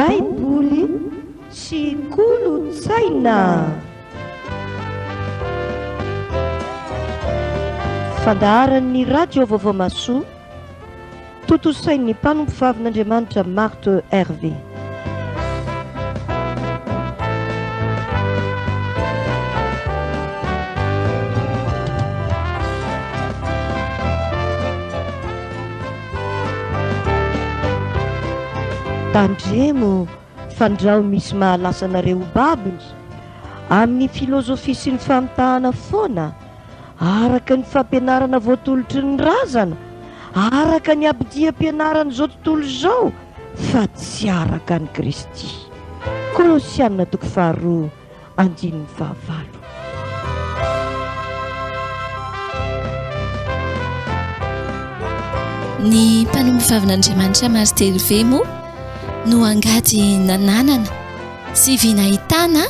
baiboly sy kolotsaina. Fandaharan'ny radio vaovao masoa totosain'ny mpanompo vavin'Andriamanitra Marthe Hervé. Tandremo fandrao misy mahalasa anareo babiny amin'ny filozofia sy ny famitahana foana, araka ny fampianarana voatolotry ny razana, araka ny abdiam-pianarana izao tontolo izao, fa tsy araka ny Kristy. Kolosianina 2:9. Ny mpanompo vavin'Andriamanitra Marthe Hervé moa no angady nananana sy vinahitana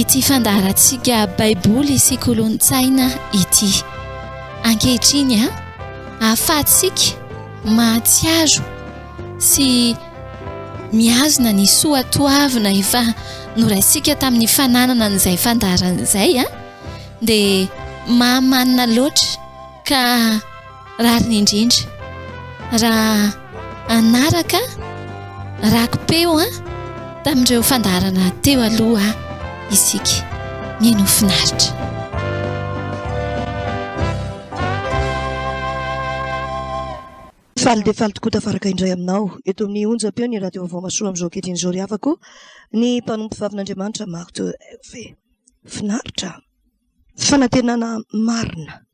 ity fandaharantsika baiboly sy kolontsaina ity. Ankehitriny ahafahantsika mahatsiaro sy miazona ny soatoavina efa noraisika tamin'ny fananana n'izay fandaharana izay dia mahamanina loatra ka rariny indrindra raha anaraka rakopeo tamin'ireo fandaharana teo aloha isika mihaino finaritra. Faly dia faly tokoa tafaraka indray aminao eto amin'ny onjam-peo ny radio vaovao masoa amin'izao ankehitriny izao riavako ny mpanompo vavin'Andriamanitra Marthe Hervé. Finaritra fanantenana marina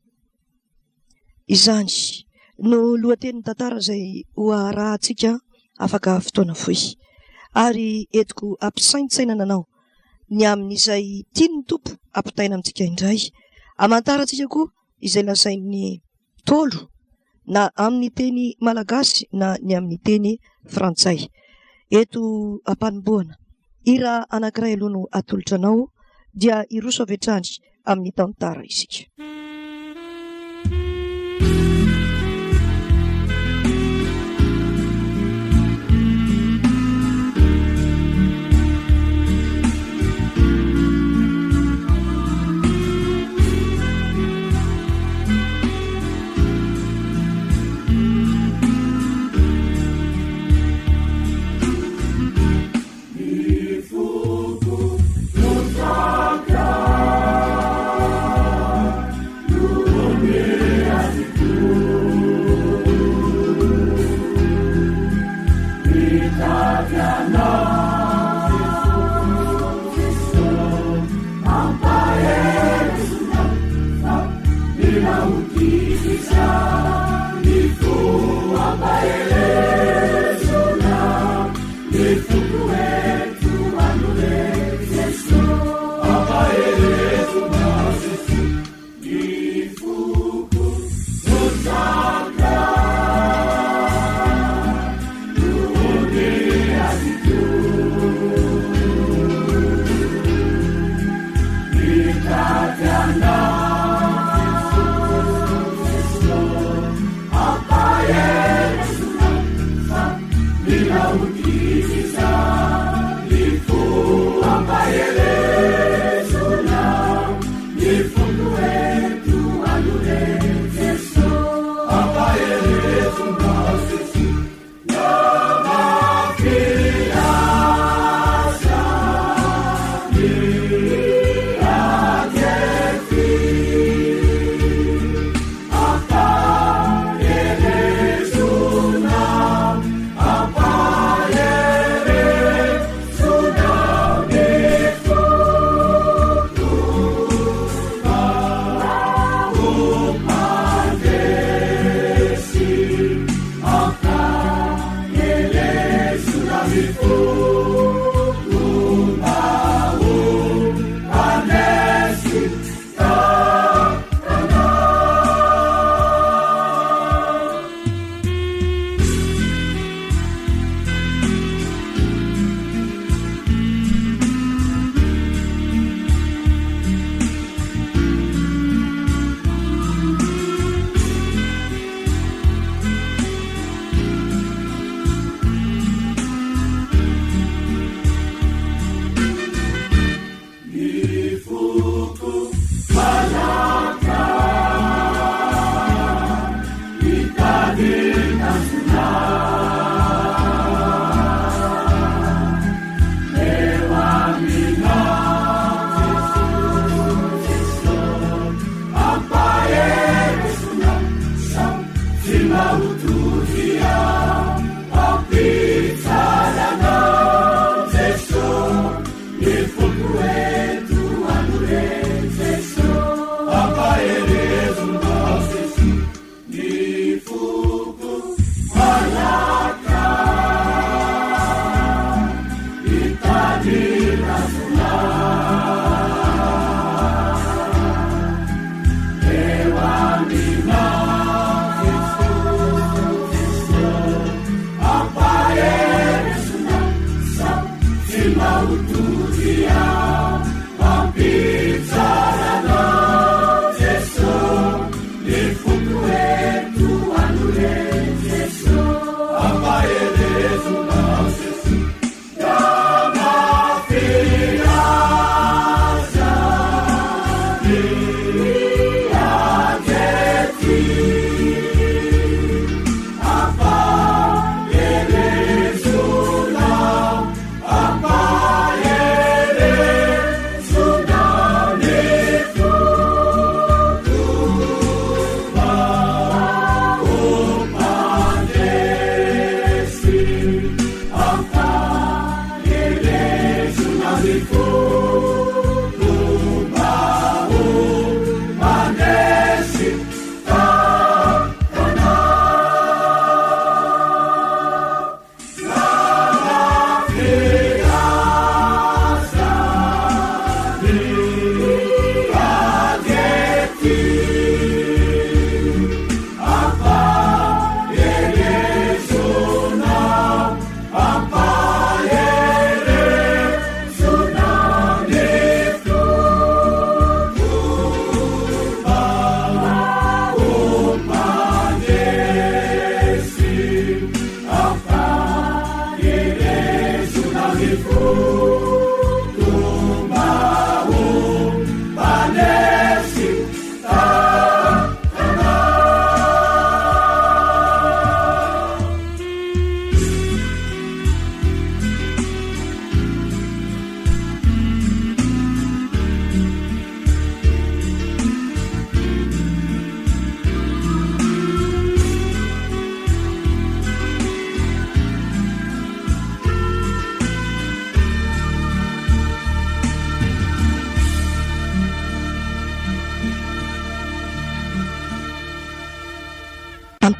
izany no lohatenin'ny tantara izay hoarahantsika afaka fotoana fohy, ary entiko ampisaintsainana anao ny amin'izay tiany tompo ampitaina amintsika indray, hamantarantsika koa izay lazain'ny tolo na amin'ny teny malagasy na ny amin'ny teny frantsay. Eto ampanomboana ira anankiray aloha no atolotra anao dia iroso avy hatrany amin'ny tantara isika.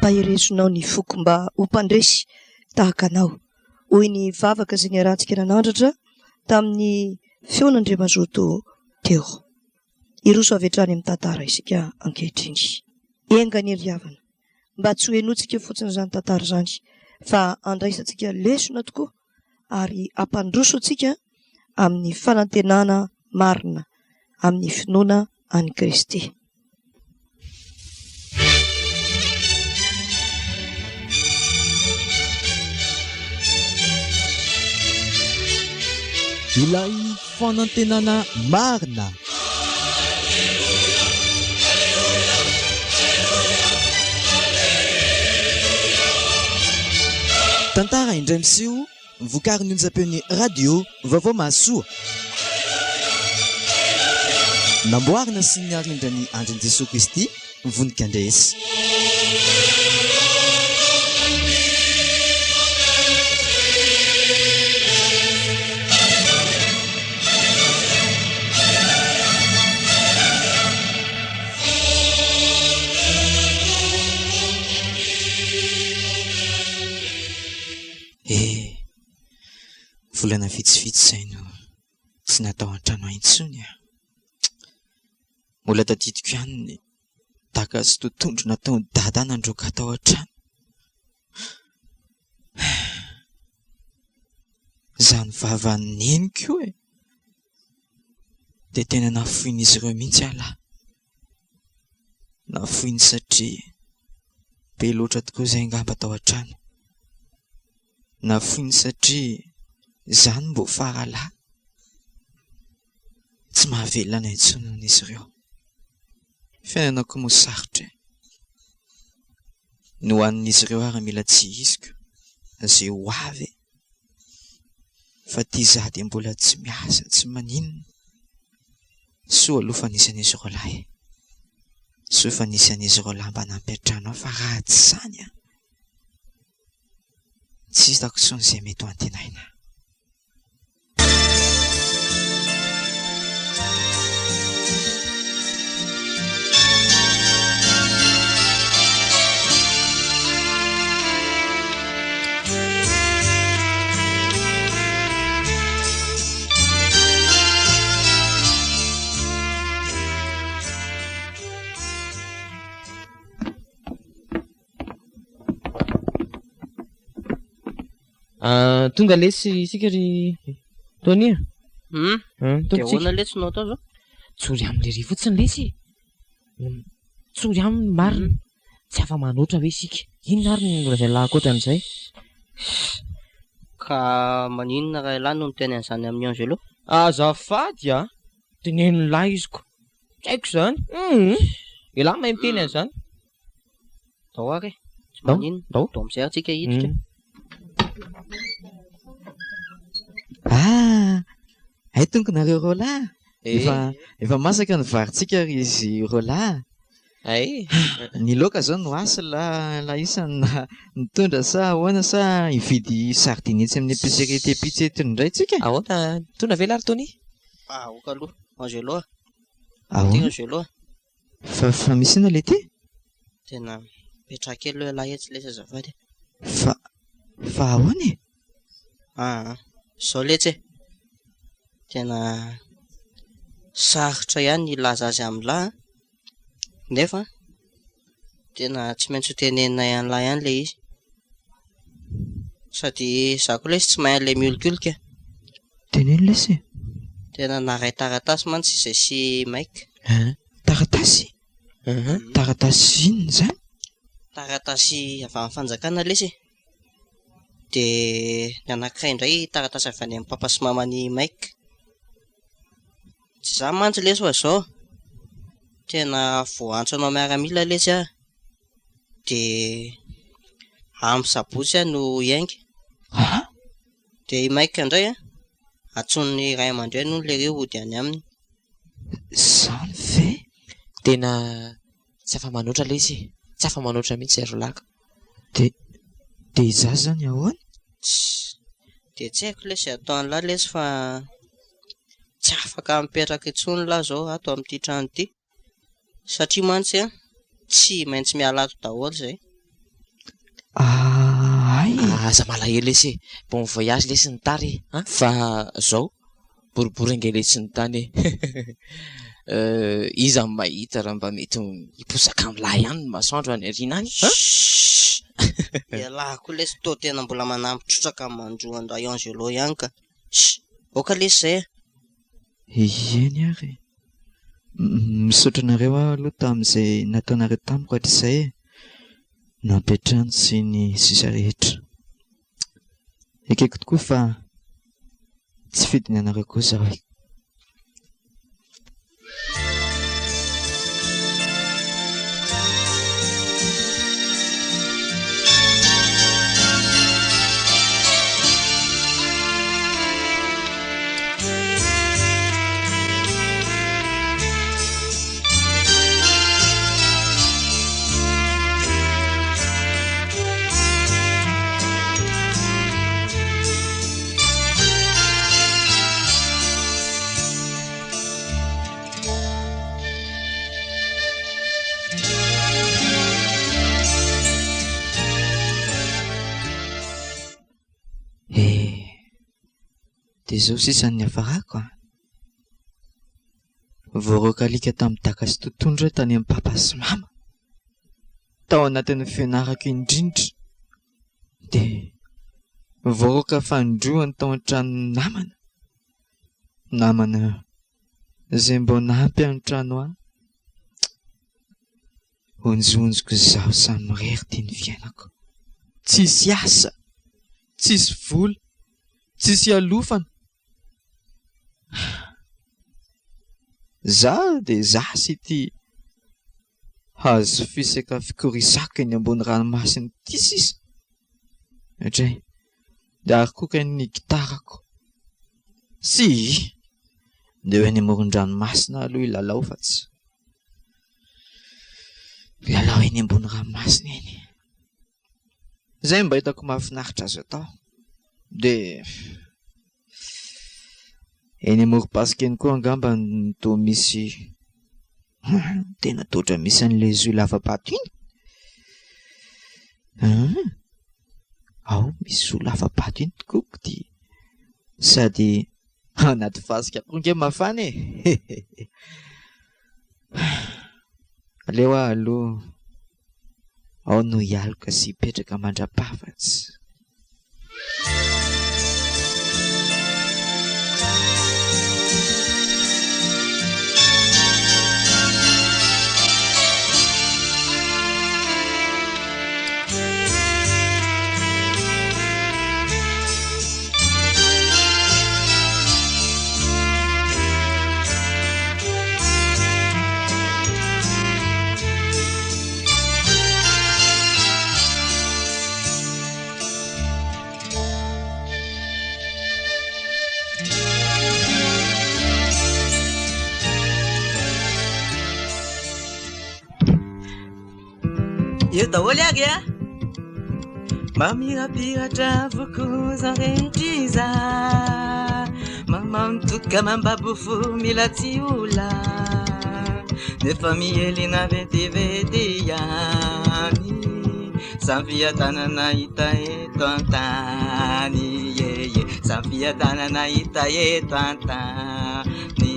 ampahiresonao ny foko mba ho mpandresy tahaka anao hoy ny vavaka izay niarantsika nanandratra tamin'ny feon'Andriamazoto teo. Iroso avy hatrany amin'ny tantara isika ankehitriny. Engany ry-havana mba tsy ho henotsika fotsiny izany tantara izany fa andraisantsika lesona tokoa ary ampandroso antsika amin'ny fanantenana marina amin'ny finoana any Kristy. Ilay fanantenana marina. Tantara indray miseho vokarin'ny onjam-peon'ny radio vaovao Mahasoa. Namboarina sy niarindran'ny andrin'i Jesosy Kristy vonika andresy. Volana vitsivitsy izay no tsy natao an-trano intsony. Mbola tadidiko ihany ny taka sy totoandro natao dada nandroaka atao an-trano. Zany vava neniko dia tena nafoin'izy ireo mihitsy alahy. Nafoiny satria be loatra tokoa izay ngamba atao an-trano. Nafoiny satria zany mbo faralahy tsy mahavelona intsony n'izy ireo. Fiainanako moa sarotra no hoanin'izy ireo ary mila tsy hisiko izay ho avy fa tia izaho dia mbola tsy miasa tsy maninona. Soa aloha fa nisy an'izy ireo lahy, soa fa nisy an'izy ireo lahy mba nampy an-trano aho fa raha tsy izany tsy hitako intsony izay mety ho antenaina. Tonga lesy isika ry Tonia. Dia hoana lesonao tao zao? Tsory amin'ny lery fotsiny lesy. Tsory amin'ny marina. Tsy afa manoatra hoe isika. Inona ary ny izay lahy ankoatran'izay? Ka maninona raha ilahy no miteny an'izany amin'ny Angelo? Azafady teneniny lahy iziko. Tsy haiko izany. Ilahy mahay miteny an'izany. Dao ary tsy maninona. Dao amin'izay antsika hiditra. Ay tongonareo Rola. Efa masaka ny varintsika ry izy Rola. Ny loka zao no asy la isany nitondra sa ahoana sa hividy sardinitsy amin'ny épicerie tepitsy eto indray tsika. Ahoana tondra ve lary Tony? Oka aloha Angelo. Angelo. Fa misy ina le ty? Tena petra kely lo lahy tsy lesy azafady. Fa ahoana e? Zao letsy tena sarotra ihany ny laza azy amin'lahy nefa tena tsy maintsy tenenina ihany lahy ihany le izy sady za koa lesy tsy mahay an'ilay miolikolika. Teneno lesy? Tena naray taratasy mantsy izay sy maika. Taratasy? Taratasy inona izany? Taratasy avy amin'ny fanjakana lesy. dia ny anankiray indray taratasy avy any amin'ny papa sy mamany Mike. Tsy za mantsy lesy fa zao tena voantso anao miaramila lesy aho, dia amin'ny sabotsy aho no hiainga. Dia i Mike indray atson'ny ray aman-dreny no le reo ody any aminy. Zany ve? Tena tsy afa-manoatra lesy, tsy afa-manoatra mihitsy ry laka. Dia izaho zany ahoana? Dia tsy haiko lesy ataony lahy lesy fa tsy afaka mipetraka intsony lahy zao ato amin'ity trano ity, satria mantsy tsy maintsy miala ato daholo zay. Aza malahelo lesy, bon voyage lesy ny tary fa zao boribory ange lesy ny tany. Iza mahita raha mba mety hiposaka amin'ny lahy ihany ny masoandro any ariana any. Ialahy koa lesy tô tena mbola manampitrotraka amin'ny mandroan-da Angelo ihany ka. Oka lesy zay. Eny ary misaotra nareo aloha tamin'izay nataonareo tamiko hatr'izay nampiatrano sy ny sisa rehetra. Ekeko tokoa fa tsy fidiny anareo koa zaho. Dia izao sisan'ny hafarako voaroaka alika tamin'ny daka sy tontondro tany amin'ny papa sy mama, tao anatin'ny fianarako indrindra, dia voaroaka fandroany tao an-tranony namana izay mbo nampy any trano ahy. Onjonjoko zaho samy mirery ty ny fiainako, tsisy asa, tsisy vola, tsisy alofana. Za dia za sy ty hazo fisaka fikorisako eny ambony ranomasina ity sisa. Hatray dia arikoka ny gitarako sy dia eo eny amoron-dranomasina aloha ilalao fa tsy lalao eny ambony ranomasina eny. Zay mba hitako mahafinaritra azo atao. Dia eny amorom-pasika eny koa angamba no toa misy tena totra misy an'ilay zo lava-bato iny. Ao misy zo lava-bato iny tokoa dia sady anaty fasika ronge mafana e. Aleo aho aloha ao no hialoka sy hipetraka mandra-pahafatsy. Io daholo iagy mamirapiratra avokoa za rehetriza, mamantoka mambabofo mila tsy ola, nefa mielina vetivety ihany, samy fiadanana hita eto an-tany, samy fiadanana hita eto an-tany,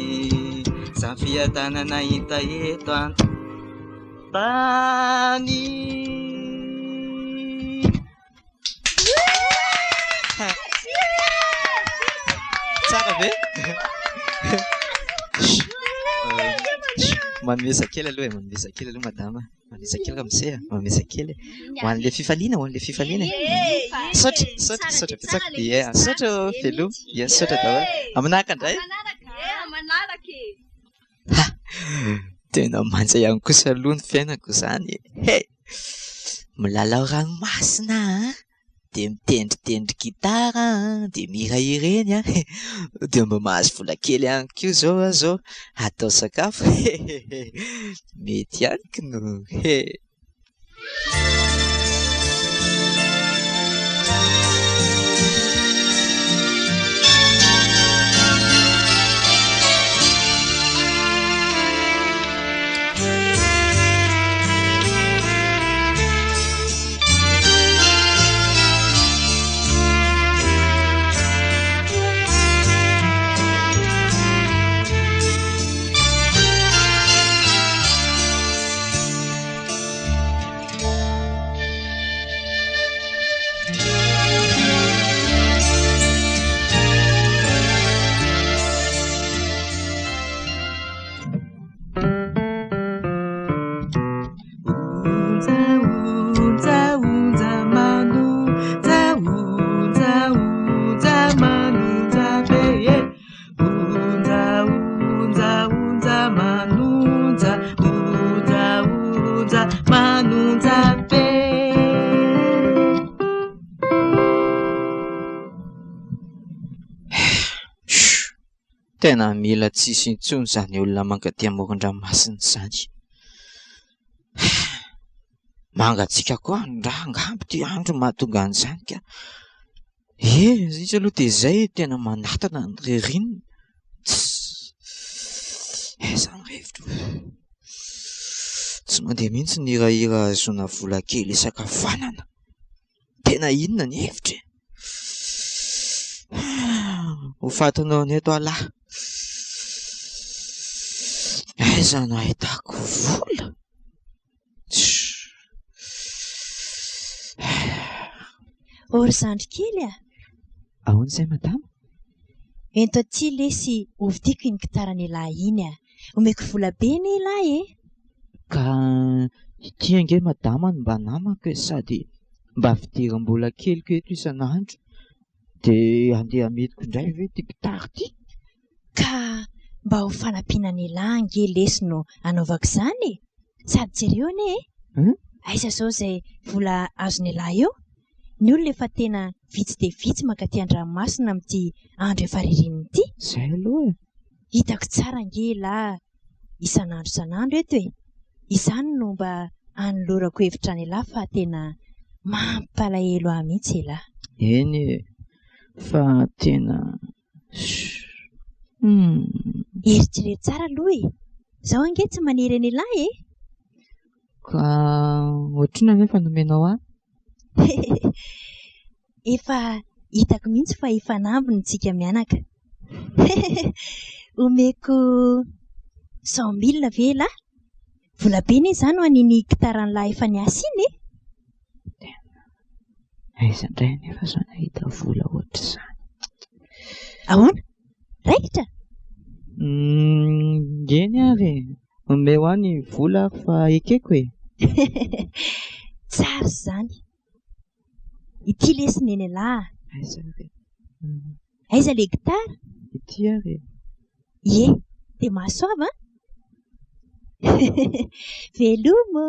samy fiadanana hita eto an-tany. Tsara ve? Manomezakely aloha manomezakely aloha madama, manomezakely ramose, manomezakely ho an'le fifaliana, ho an'le fifaliana. Saotra betsaka. Ie, saotra felo. Ie, saotra daholo. Aminaka indray. Tena manja ihany kosa aloha ny fiainako izany. Hey! Milalao ranomasina, dia mitendritendry gitara, dia mihirahira eny, dia mba mahazo vola kely ihany koa zao atao sakafo. Mety ihany no. Tena mila tsisy intsony izany olona mankaty amoron-dranomasina izany. Mangatsiaka koa raha angamba ty andro mahatonga an'izany ka. Izy aloha dia izay tena manatana ny ririnina. Izany revitro. Tsy mandeha mihitsy ny hirahira ahazoana vola kely isakafanana. Tena inona ny hevitra? Ho fatinao ny eto alahy. Aiza no ahitako vola? Ory zandry kely a? Ahoana izay madama? Ento aty lesy ovidiko iny gitaran'ny lahy iny a. Omeko vola be ny lahy e. Ka ity ange madama no mba namako sady mba fidiram-bola keliko eto isan'andro. Dia andeha amidiko indray ve ty gitara ty? Ka mba ho fanampianan'ny lahy ange lesy no anaovako izany e. Sady jereo ane e. Aiza zao izay vola azon'ny lahy eo? Ny olona efa tena vitsy dia vitsy mankaty an-dranomasina amin'ity andro efa ririnina ity. Izay aloha. Hitako tsara ange lahy isan'andro eto e. Izany no mba hanolorako hevitra ny lahy fa tena mampalahelo ahy mihitsy e lahy. Eny fa tena Eritrereto tsara aloha e. Zaho ange tsy maniry ny lahy e. Ka ohatrina nefa nomenao ahy? Efa hitako mihitsy fa efa nambiny tsika mianaka. Omeko 100,000 ve lahy? Vola be ne izany ho an'iny gitaran'ny lahy efa niasa iny e. Aiza indray nefa izany ahita vola ohatr'izany. Ahoana? Raikitra? Eny ary omeo ahy ny vola fa ekeko e. Tsara izany. Ity lesy neny lahy. Aiza re? Aiza le gitara? Ity ary. Ie, dia mahasoava. Velomo.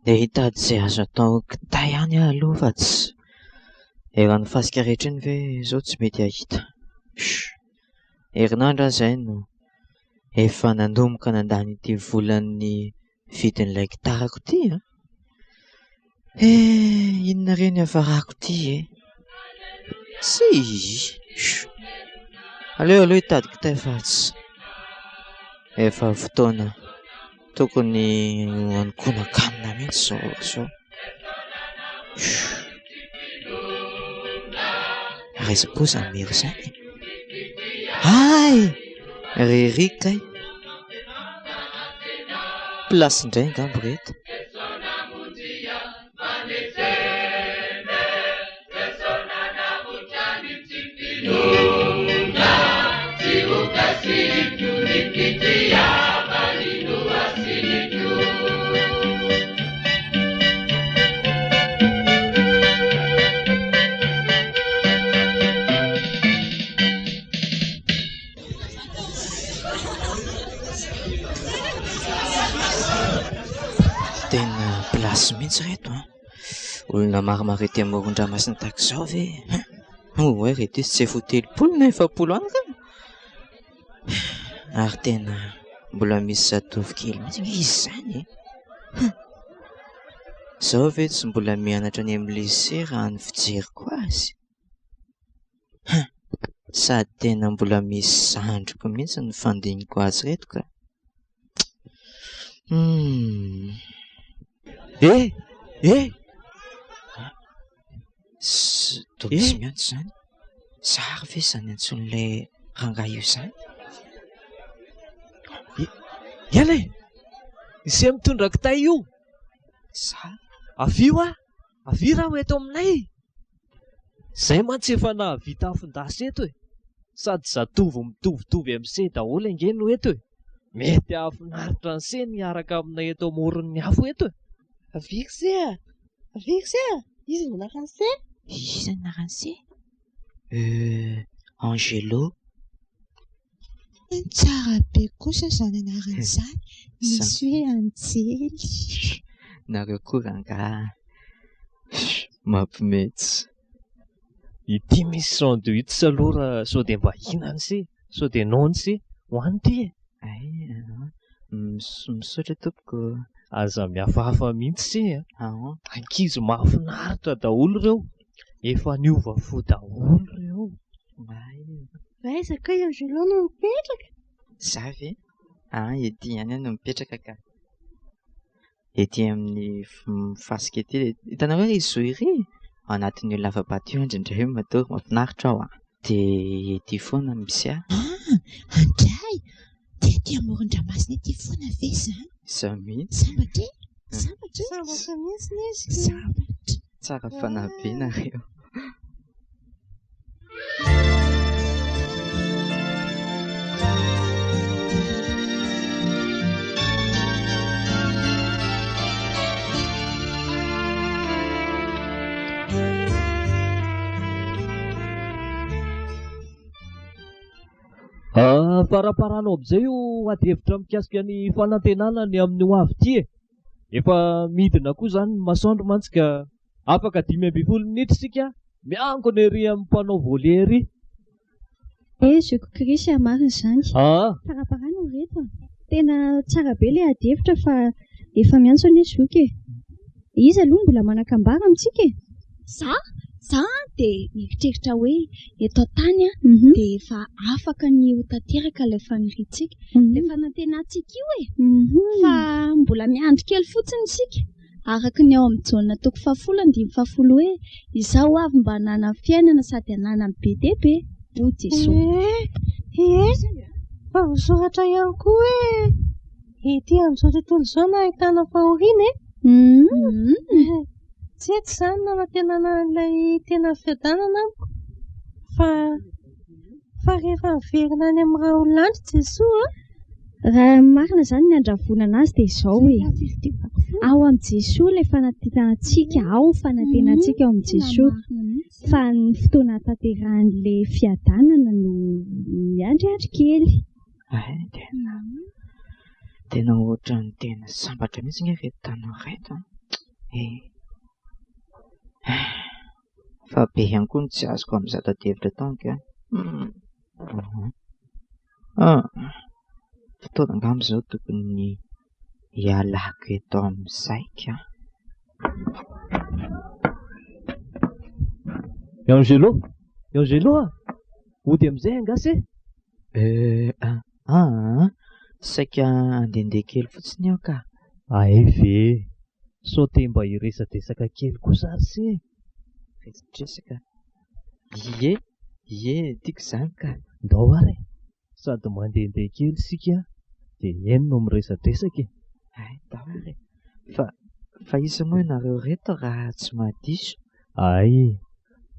Dia hitady izay azo atao kitay ihany aho aloha fa tsy eran'ny fasika rehetra iny ve izao tsy mety ahita. Herinandro aho izay no efa nandomboka nandany ity volan'ny vidin'ilay gitarako ity a. Inona reny hafarako ity e? Aleo hitadika taefatsy. Efa fotoana tokony anokoana kanina mihitsy zao. Raiza koa izany mery izany. Ay! Rery kay. Plasy indray angamba reto. Tena plasy mihitsy reto a. Olona maromaro ety amoron-dranomasina tahaka izao ve? Hoe reto izy tsy efa 30 na 70 any ka. Ary tena mbola misy zatovy kely mihitsy izy izany. Izao ve tsy mbola mianatra any amin'ny lycée raha ny fijeriko azy? Sady tena mbola misy zandriko mihitsy ny fandiniko azy reto ka. Toby tsy miantso izany. Zary ve izany antson'ilay rangahy io izany? Iala e! Izay mitondra kitay io! Avio a! Avio raha ho eto aminay! Izay mantsy efa nahavita afon-dasy eto e! Sady zatovo mitovitovy amin'izay daholo angeny no eto e! Mety hahafinaritra an'izay ny miaraka aminay eto amoron'ny afo eto e! Aviko se a! Aviko se a! Izy no narany se? Izy no narany se? Angelo. Tsara be kosa izany anarana izany. Misy hoe Anjely. Nareo koa rangahy. Mampimetsy. Ity misy sandwich aloha raha sao dia mba hihinany se, sao dia noany se, hoany ty e. Ay, misaotra tompoko. Aza mihafahafa mihitsy se a. Ankizy mahafinaritra daholo ireo. Efa niova fo daholo ireo. Aiza kay Angelo no mipetraka? Za ve? Ety ihany no mipetraka ka. Ety amin'ny fasika ety. Hitanareo izy zo iry anatin'io lavabato io indraindray matory mahafinaritra ao. Dia ety foana misy ahy. Andray! Dia aty amoron-dranomasina ety foana ve izany? Izaho mihitsy. Sambatra e? Sambatra mihitsy izy. Sambatra. Tsara fanahy be nareo. Faraparanao amin'izay io adihevitra mikasika ny fanantenana ny amin'ny ho avy ity e. Efa midina koa izany ny masoandro mantsy ka afaka 5 minitra isika miangona ery amin'ny mpanao volley ery. Zeko Krisy marina izany. Faraparano reto. Tena tsara be ilay adihevitra fa efa miantso ny zoky e. Izy aloha mbola manakambara amintsika e. Za dia mieritreritra hoe eto tany dia efa afaka ny ho tanteraka ilay faniritsika. Ilay fanantenantsika io e. Fa mbola miandry kely fotsiny isika. Araka ny ao amin'ny jaona toko 10 hoe izaho avy mba hanana fiainana sady hanana be dia be. O Jesosy. Fa voasoratra ihany koa hoe ety amin'izao tontolo izao no ahitana fahoriana e. Tsy eto izany nanantenana an'ilay tena fiadanana amiko. Fa rehefa miverina any amin'ny raha olandry Jesoa. Raha marina izany ny andravonana azy dia izao hoe ao amin'ny Jesoa ilay fanantenantsika, ao fanantenantsika ao amin'ny Jesoa. Fa ny fotoana tanteran'ilay fiadanana no miandriandry kely. Tena ohatra ny tena sambatra mihitsy ny reto tanao reto. Fa be ihany koa ny tsy azoko amin'izao tadihevitra taonka. Fotoana angamba izao tokony hialako eto amin'izay. Angelo a? Ody amin'izay angase? Saika andehandeha kely fotsiny aho ka. Ay ve, sao te mba hiresadresaka kely kosa se. Resadresaka? Ie, tiako izany ka. Ndao ary, sady mandehandeha kely sika dia eny no miresadresaka e. Ay, ndao ary. Fa isa moa ianareo reto raha tsy mahadiso? Ay,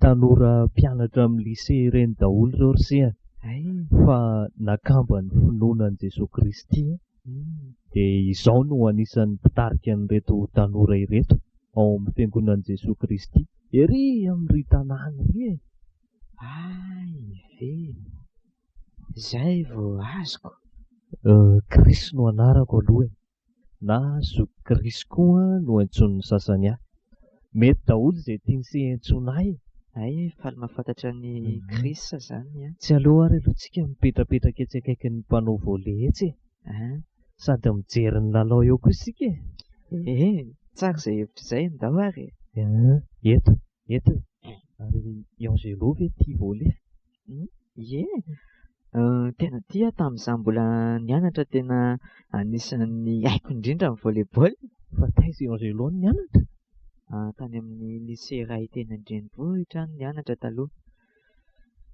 tanora mpianatra amin'ny lycée ireny daholo ireo ry se. Fa nakamba ny finoanan'i Jesosy Kristy dia izao no anisan'ny mpitarika an'ireto tanora ireto ao amin'ny fiangonan'i Jesosy Kristy ery amin'ny tanàna ery e. Ve izay vao azoko. Krisy no anarako aloha na Zokrisy koa no antsoin'ny sasany ahy. Mety daholo izay tiany antsoina ahy. Ay, faly mahafantatra ny Krista izany. Tsy aloha ary alohantsika mipetrapetraka etsy akaikin'ny mpanao volley etsy sady mijery ny lalao eo koa isika e. Tsara izay hevitra izay ndao ary. Eto ary Angelo ve tia volley? Tena tia tamin'izaho mbola nianatra, tena anisan'ny haiko indrindra ny volleyball. Fa taiza Angelo no nianatra? Tany amin'ny lycée iray teny Andrenivohitra no nianatra taloha.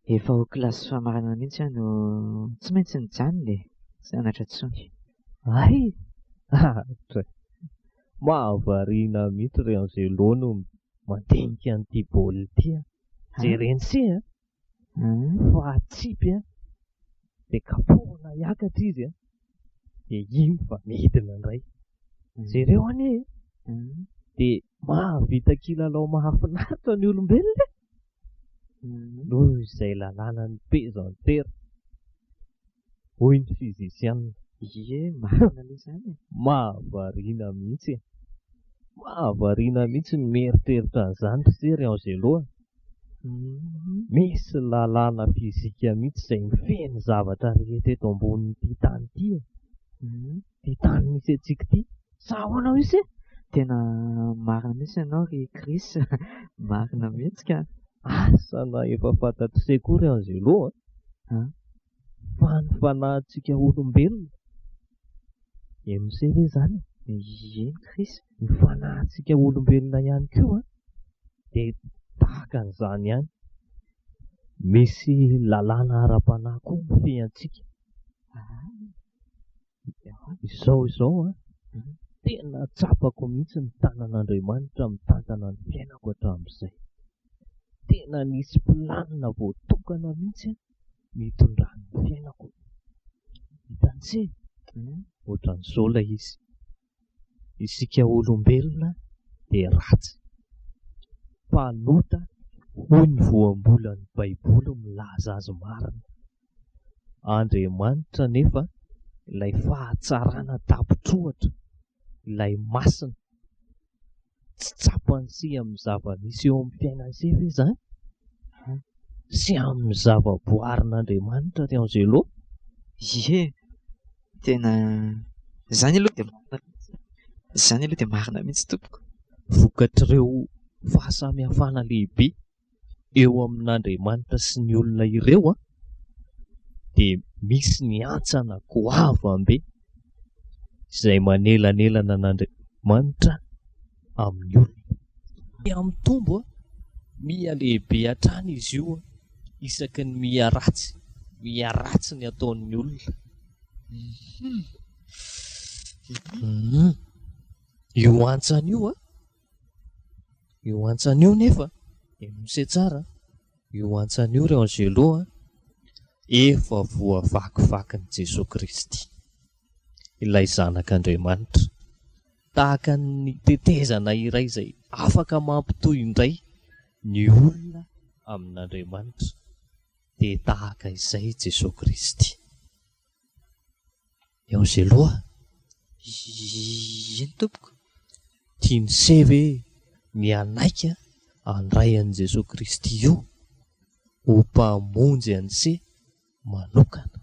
Efa ho kilasy famarana mihitsy aho no tsy maintsy nijanona tsy nianatra intsony. Ay, mahavariana mihitsy ry Angelo no mandinika an'ity baolina ity. Jereny se fa atsipy dia kapohana hiakatra izy dia iny fa midina indray. Jereo anie dia mahavita kilalao mahafinaritra ny olombelona noho izay lalànany pezantera. Hoy ny fizisianina. Marina aloha izany. Mahavariana mihitsy mahavariana mihitsy ny mieritreritra an'izany ry se ry Angelo. Misy lalàna fizika mihitsy izay mifehy ny zavatra rehetra eto ambonin'ity tany ity. Ity tany misy antsika ity. Sa ahoana hoy e? Tena marina mihitsy ianao ry Kris. Marina mihitsy ka. Asana efa fantatro sekoa ry Angelo fa ny fanahintsika olombelona emisy ve izany? Eny Kris. Ny fanahintsika olombelona ihany koa dia tahaka an'izany ihany. Misy lalàna ara-panahy koa mifehy antsika. Izao tena tsapako mihitsy ny tanan'Andriamanitra mitantana ny fiainako hatramin'izay. Tena nisy planina voatokana mihitsy mitondrany ny fiainako. Hitantsika ohatran'izao ilay izy. Isika olombelona dia ratsy. Mpanota hoy ny voambolan'ny Baiboly milaza azy marina. Andriamanitra nefa ilay fahatsarana tapitsohatra, ilay masina, tsy tsapany sy amin'ny zava-misy eo amin'ny fiainany se ve izany? Sy amin'ny zava-boarin'Andriamanitra ry Angelo. Tena izany aloha dia marina mihitsy tompoko. Vokatr'ireo fahasamihafana lehibe eo amin'Andriamanitra sy ny olona ireo dia misy ny antsana goavambe izay manelanelana n'Andriamanitra amin'ny olona. Amin'ny tombo miha lehibe hatrany izy io isaky ny miha ratsy ny ataon'ny olona. Io antsana io nefa misy tsara. Io antsana io ry Angelo efa voavakivakin'i Jesosy Kristy, ilay zanak'Andriamanitra, tahaka ny tetezana iray izay afaka mampitohy indray ny olona amin'Andriamanitra dia tahaka izay Jesosy Kristy. Angelo iny tompoko. Tiany se ve mianaika handray an'i Jesosy Kristy io ho mpamonjy an'i se manokana.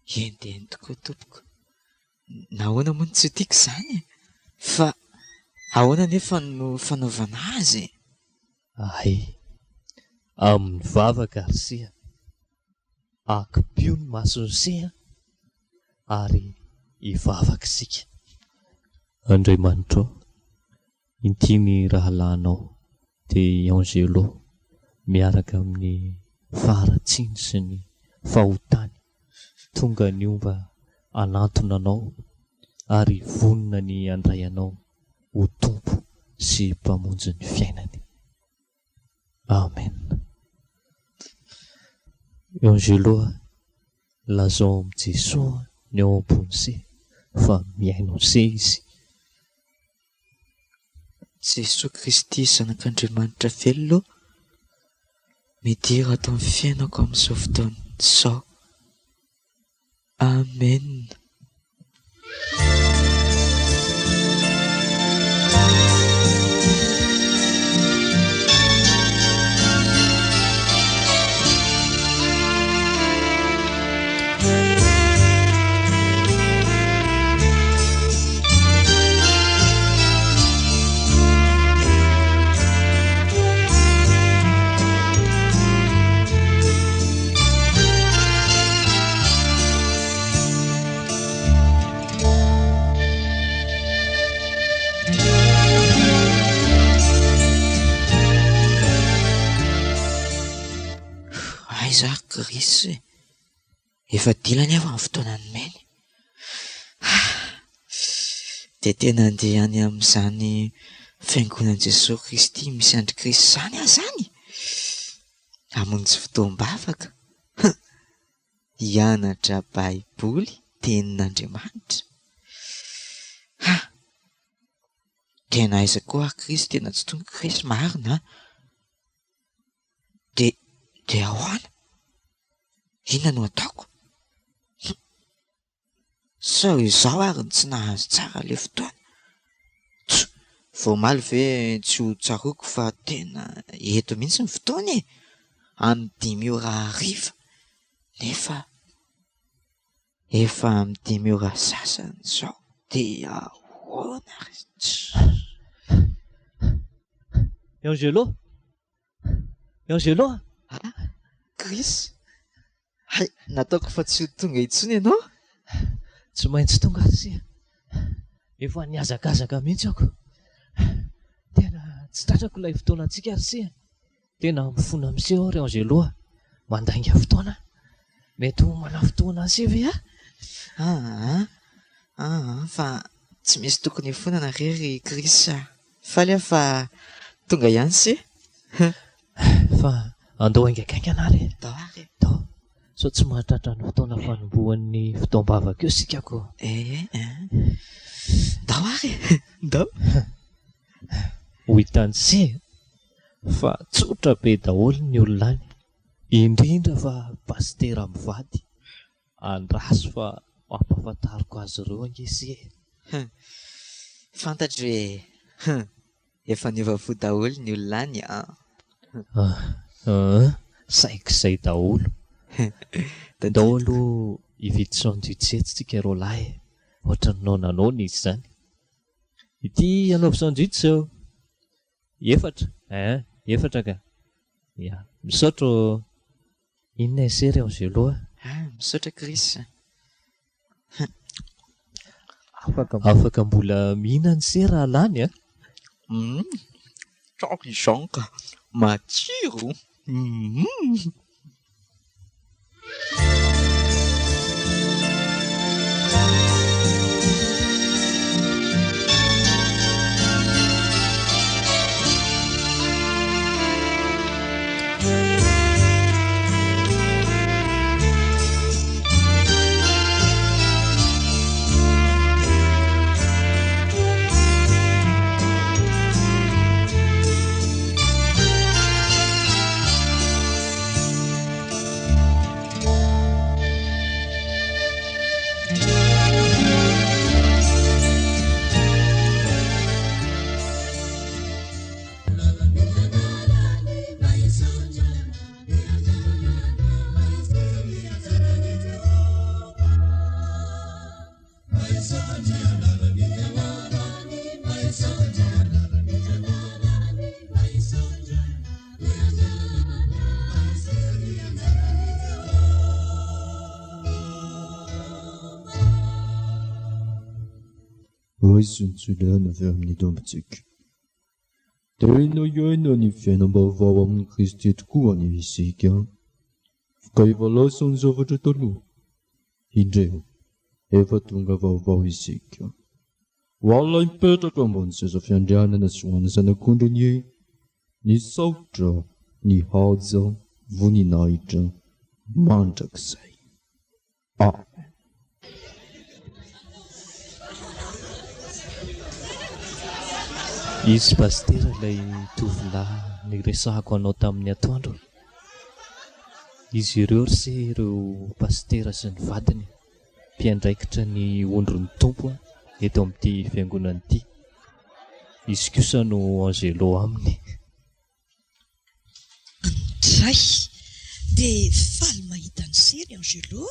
Eny tokoa tompoko. Nahoana moa tsy tiako izany fa ahoana nefa no fanaovana azy? Ay, amin'ny vavaka ry se. akibio ny masony seha ary hivavaka isika. Andriamanitra, ity ny rahalanao dia Angelo miaraka amin'ny faharatsiny sy ny fahotany tonga ny omba anatona anao ary vonona ny andray anao ho tompo sy mpamonjy ny fiainany. Amen. Angelo, lazao amin'ny Jesosy ny ao ambony se fa miaino se izy. Jesosy Kristy zanak'Andriamanitra velona, midira ato amin'ny fiainako amin'izao fotoana izao. Amen. Aiza Kristy, efa dilany aho amin'ny fotoanany meny. Dia tena andeha any amin'izany fiangonan'i Jesosy Kristy misy Andry Kristy izany aho zany. Hamonjy fotoam-bavaka, hianatra Baiboly, tenin'Andriamanitra. Tena aiza koa Kristy, tena tsy tonga Kristy marina. Dia ahoana? Inona no ataoko? Sao izaho ary tsy nahazo tsara le fotoana. Vao maly ve tsy ho tsaroako fa tena eto mihitsy ny fotoana e. Amin'ny 5:00 nefa efa amin'ny 5:00 sasany izao. Dia ahoana? Angelo? Angelo? Kristy, hay, nataoko fa tsy ho tonga intsony ianao. Tsy maintsy tonga sy efa niazakazaka mihitsy ako. Tena tsy tratrako ilay fotoana antsika sy tena mifona miseho ry Angelo, mandainga fotoana. Mety ho mana fotoana sy ve fa tsy misy tokony hifonana rery Kristy. Faly aho fa tonga ihany sy. Fa andao aingaikaingana ary. Dao ary. Dao. So tsy mahatratra ny fotoana fanombohan'ny fotoam-bavaka eo sika ko. Dao ary. Dao. Ho hitany se fa tsotra be daholo ny olona any, indrindra fa pastera mivady andraso fa ampahafantariko azy ireo angesy. Fantatro hoe efa niova fo daholo ny olona any. Saiko izay daholo. Daholo hividy sandwich tsika ro lahy, ohatran'ny nonanona izy zany. Ity anaovy sandwich zao efatra ka. Ya, misaotra. Inona isery Angelo? Misaotra Kristy. Afaka mbola mihinana se raha lany a? Tsara izany ka, matsiro. Hoisontsylana avy amin'ny tombontsika. Tena iaina ny fiainam-baovao amin'ny Kristy tokoa ny isika. Ka efa lasa ny zavatra taloha. Indreo, efa tonga vaovao isika. Ho alay mipetraka ambony seza fiandrianana sy ho an'ny zanak'ondriny ny saotra, ny haja, voninahitra, mandrakizay. Amen. Izy pastera ilay tovolahy niresahako anao tamin'ny atoandro. Izy ireo ry se ireo pastera sy ny vadiny mpiandraikitra ny ondron'ny tompo eto amin'ity fiangonana ity. Izy kosa no Angelo aminy. Andray, dia faly mahita ny sery Angelo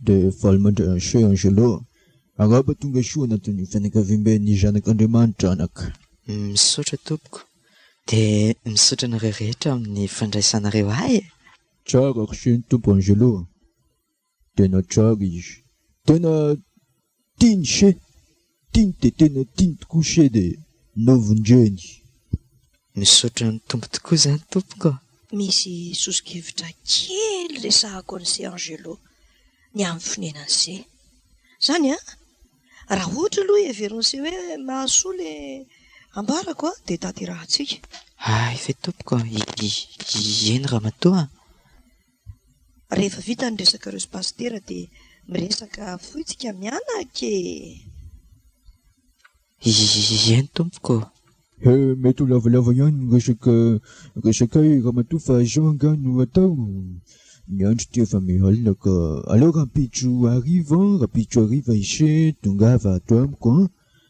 dia faly mandray ny se Angelo. Araba tonga soa anatin'ny fianakaviam-ben'ny zanak'Andriamanitra anaka. Misaotra tompoko. Dia misaotra nareo rehetra amin'ny fandraisanareo ahy. Tsara ry se ny tompo Angelo. Tena tsara izy. Tena tiany se. Tiany dia tena tiany tokoa se dia novondreny. Misaotra ny tompo tokoa izany tompoko. Misy sosokevitra kely resahako an'se Angelo ny amin'ny fonenany se. Zany raha ohatra aloha heveronse hoe mahasoa le ambarako dia taty rahantsika. Fe tompoko, eny raha matoa. Rehefa vita ny resaka reo sy pastera dia miresaka foitsika mianaka. Eny tompoko. Mety ho lavalava ihany resaka ramatoa fa zanga no atao. Ny andro ty efa mialina ka aleo rapitro ariva ise tongava ato amiko.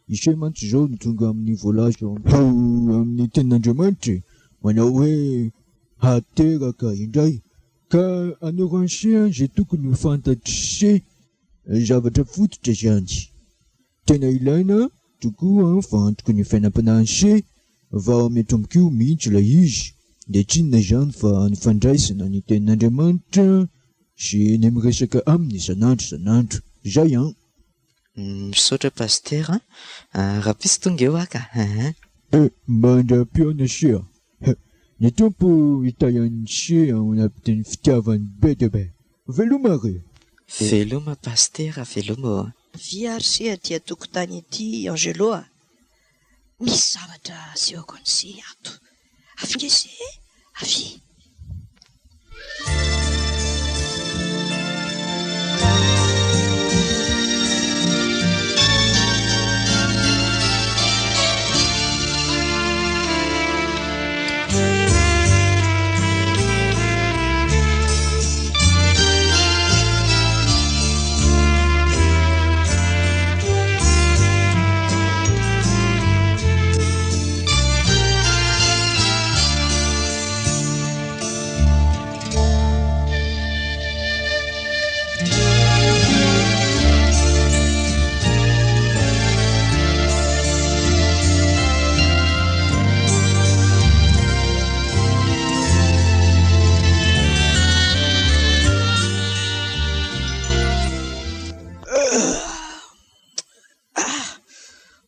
Ise mantsy zao no tonga amin'ny volage amin'ny tenin'Andriamanitra manao hoe hateraka indray. Ka anao ranse zay tokony ho fantatry se zavatra fototra zany. Tena ilaina tokoa fantoko ny fiainam-panahy se vao mitomboka io mihitsy ilay izy. Dia tsinona izany fa ny fandraisana ny tenin'Andriamanitra sy ny miresaka aminy isan'andro. Izay Misaotra pastera, raha pisy tonga eo aka. Mandra-piona se ny tompo hitahany se ao anatin'ny fitiavany be dia be. Veloma re. Veloma pastera, veloma. Viary se aty tokotany ity Angelo. Misy zavatra asehoko an'se ato. Afingese, afi.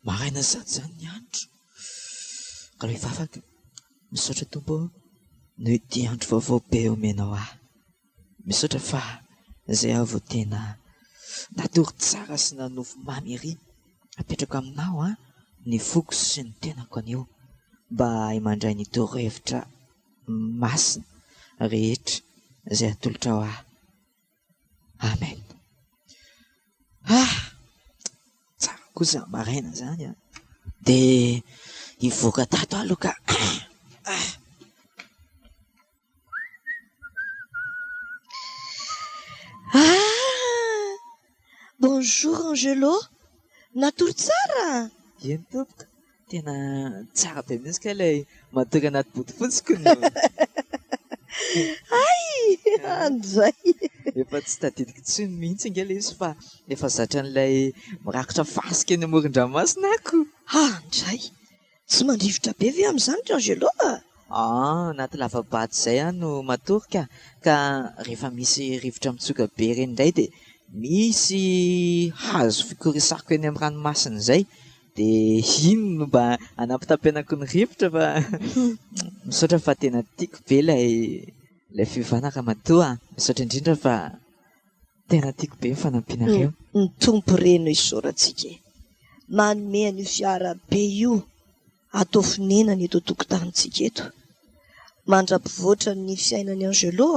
Maraina sady zany ny andro. Ka rehefa afaka misaotra tompo no ity andro vaovao be omenao ahy. Misaotra fa izay aho vao tena natory tsara sy nanofo mamy ery apetrako aminao ny foko sy ny tenako anio mba himandray ny torohevitra masina rehetra izay atolotra ao ahy. Amen. Tsara kosa maraina zany dia hivoaka tato aloha ka. Bonjour Angelo, natory tsara. Eny tompoko, tena tsara be mihitsy ka ilay matory anaty bodofotsiko no. Andray. Efa tsy tadidiko tsiny mihitsy ingela izy fa efa zatra n'ilay mirakitra fasika eny amoron-dranomasina ako. Andray, tsy mandrivotra be ve amin'izany Angelo? Anaty lava-bato izay no matorika ka rehefa misy rivotra mitsoka be ireny indray dia misy hazo fikoresako eny amin'ny ranomasina izay dia ino no mba anampitapenako ny rivotra fa misaotra fa tena tiako be ilay fivanaka matoa. Misaotra indrindra fa tena tiako be ny fanampinareo. Ny tompo reno isaorantsika manome an'io fiara be io atao finenana eto tokotanintsika eto, mandra-pivoatra ny fiainany Angelo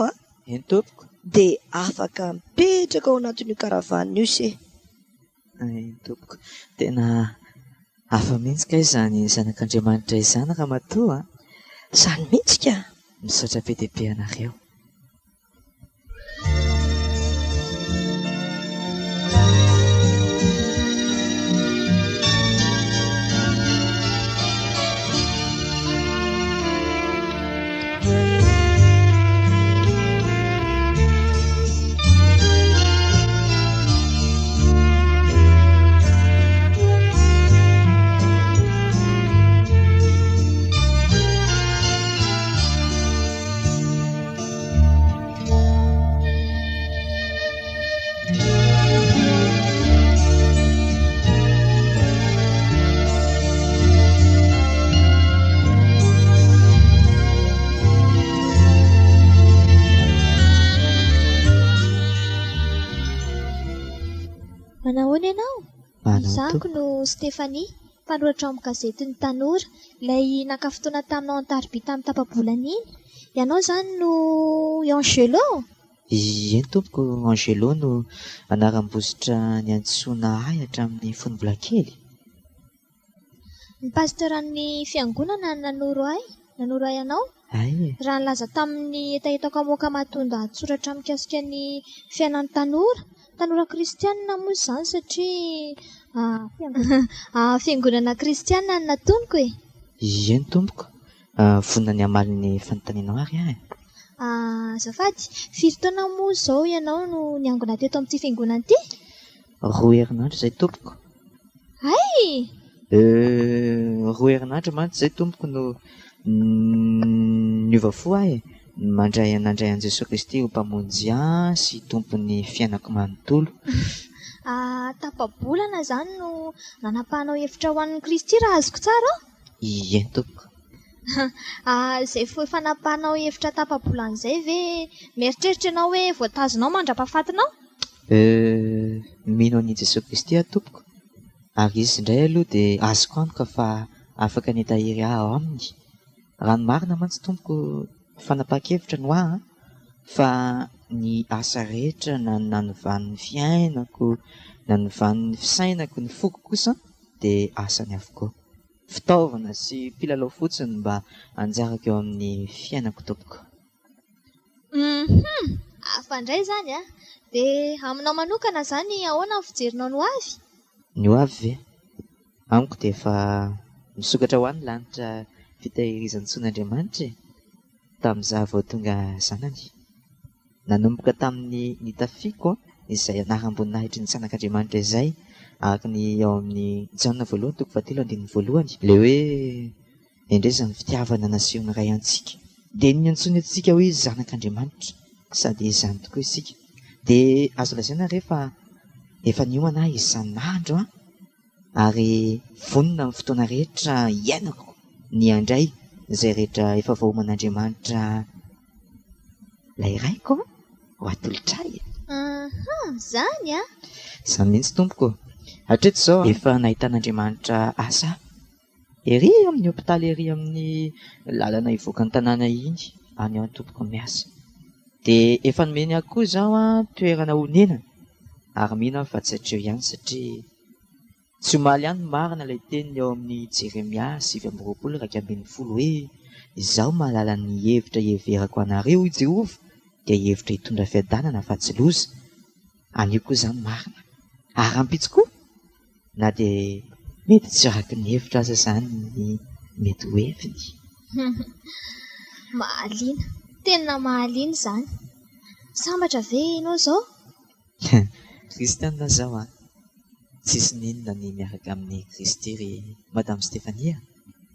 eny tompoko dia afaka mipetraka ao anatin'io karavanina io se. Eny tompoko, tena hafa mihitsika izany zanak'Andriamanitra izany raha matoa. Izany mihitsika. Misaotra be dia be anareo. Manahoana ianao? Izako no Stéphanie, mpanoratra amin'ny gazety Ny Tanora, ilay naka fotoana taminao an-tariby tamin'ny tapa-bolana iny. Ianao izany no Angelo? Eny tompoko, Angelo no anaram-bositra ny antsoina ahy hatramin'ny fony mbola kely. Ny pasteran'ny fiangonana nanoro ahy ianao? Raha nilaza tamin'ny etaetako amoaka matondra soratra mikasika ny fiainan'ny tanora kristianina moa izany satria fiangonana kristianina no natoniko e. Eny tompoko, vonona ny amalin'ny fanontanianao ary ahy. Azafady, firy taona moa izao ianao no niangona teto amin'ity fiangonana ity? 2 herinandro izay tompoko. Ay! 2 herinandro mantsy izay tompoko no niova fo ahy nandray an'i Jesosy Kristy ho mpamonjy ahy sy tompony fiainako manontolo. Tapa-bolana izany no nanapahanao hevitra ho an'ny Kristy raha azoko tsara? Eny tompoko. Izay fanapahanao hevitra tapa-bolana izay ve mieritreritra ianao hoe voatazonao mandra-pahafatinao? Mino an'i Jesosy Kristy aho tompoko, ary izy indray aloha dia azoko antoka fa afaka nitahiry ahy ao aminy. Raha ny marina mantsy tompoko fanapahan-kevitra no ahy fa ny asa rehetra na nanivan'ny fiainako na nanivan'ny fisainako ny foko kosa dia asany avokoa. Fitaovana sy mpilalao fotsiny mba hanjarako eo amin'ny fiainako tompoko. Hafa indray izany dia aminao manokana izany ahoana ny fijerinao ny ho avy? Ny ho avy ve? Amiko dia efa misokatra ho an'ny lanitra fitahirizan-tson'Andriamanitra tamin'izaho vao tonga zanany. Nanomboka tamin'ny nitafiako izay anaram-boninahitry ny zanak'Andriamanitra izay, araka ny ao amin'ny Jaona 1:3-2 ilay hoe endreza ny fitiavana naseho ny ray antsika dia ny antsoina antsika hoe zanak'Andriamanitra sady izany tokoa isika. Dia azo lazaina rehefa efa niomana ahy isan'andro ary vonona amin'ny fotoana rehetra iainako ny andray izay rehetra efa vahoman'Andriamanitra ilay raiko ho atolotra ahy. Zany Izany mihitsy tompoko. Hatreto izao efa nahitan'Andriamanitra asa ery amin'ny hôpitaly, ery amin'ny lalana ivoaka ny tanàna iny any ao tompoko miasa. Dia efa nomeny ahy koa izao toerana honenana, ary mino aho fa tsy hatreo ihany satria tsy omaly ihany marina ilay teniny eo amin'ny Jeremia 7:20 hoe izaho mahalala ny hevitra hieverako anareo i Jehovah dia hevitra hitondra fiadanana fa tsy loza. Anio koa izany marina, ary ampitsokoa na dia mety tsy araka ny hevitra aza izany ny mety ho heviny. Mahaliana, tena mahaliana izany. Sambatra ve ianao izao? Kristianina izao tsisy ninona ny miaraka amin'ny Kristy ry Madame Stéphanie.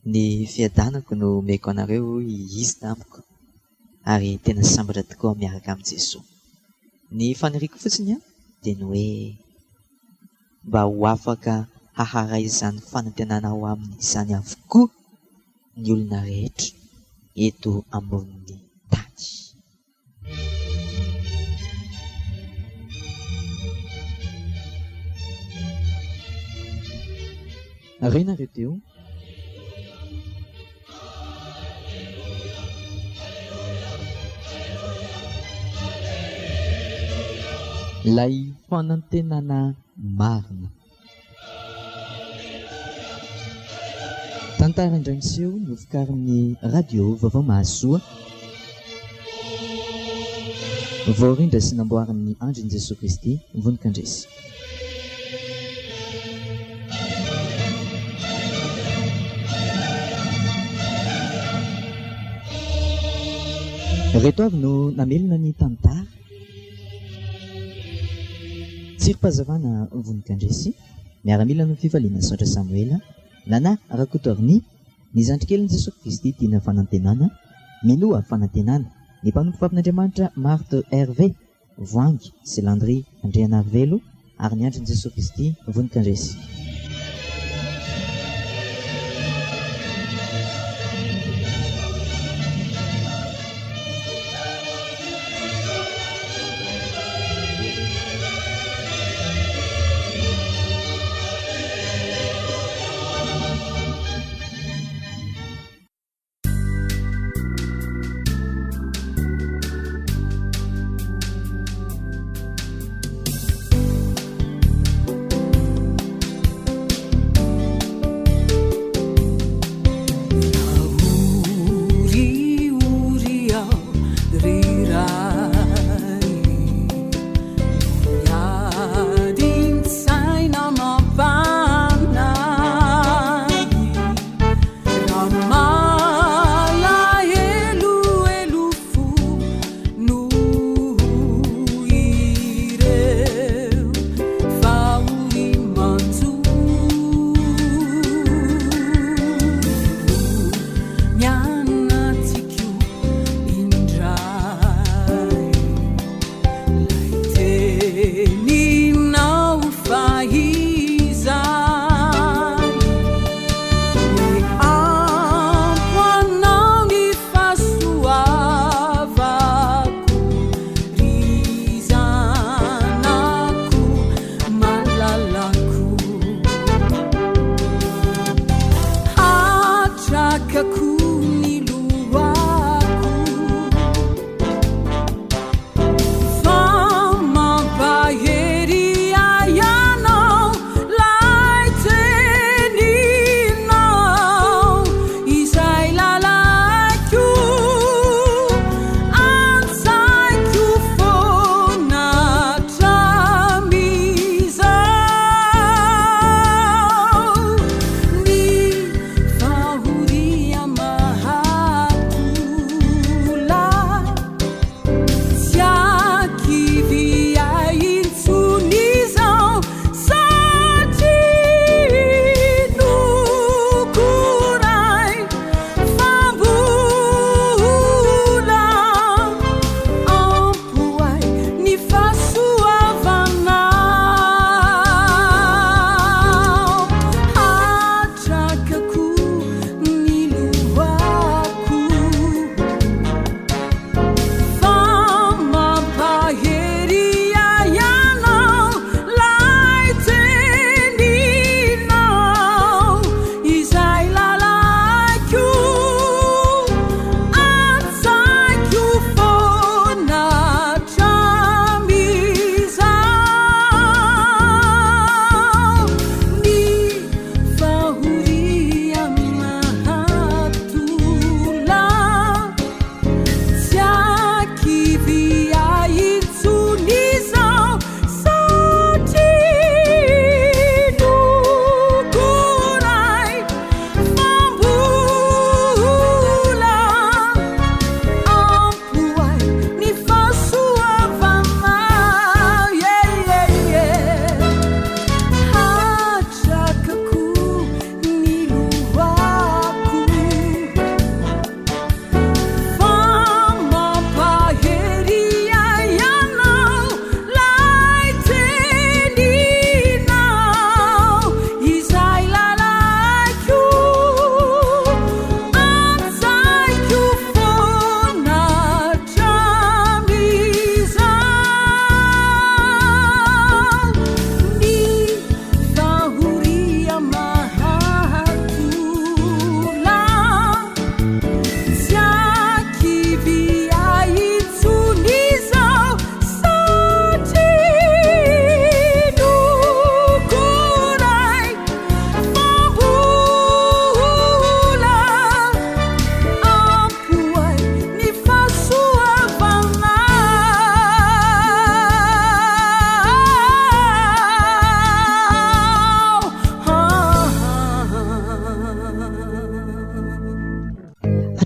Ny fiadanako no meko anareo izy tamiko, ary tena sambatra tokoa miaraka amin'ny Jesosy. Ny faniriako fotsiny teny hoe mba ho afaka haharay izany fanantenana ao amin'izany avokoa ny olona rehetra eto ambonin'ny tany. Rena ireo teo ilay fanantenana marina. Tantara indray miseho novokarin'ny radio Vaovao Mahasoa, voarindra sy namboarin'ny andrin'i Jesosy Kristy vonika andresy. Reto avy no namelona ny tantara tsirim-pazavana vonika andresy miaramila amin'ny fifaliana Saotra Samuela Nana Rakotoarny ny zandrikelin'i Jesosy Kristy tiana fanantenana minoa fanantenana ny mpanompo fampian'Andriamanitra Marthe Hervé Voangy sy Landry Andrianarivelo ary ny andrin'i Jesosy Kristy vonika andresy.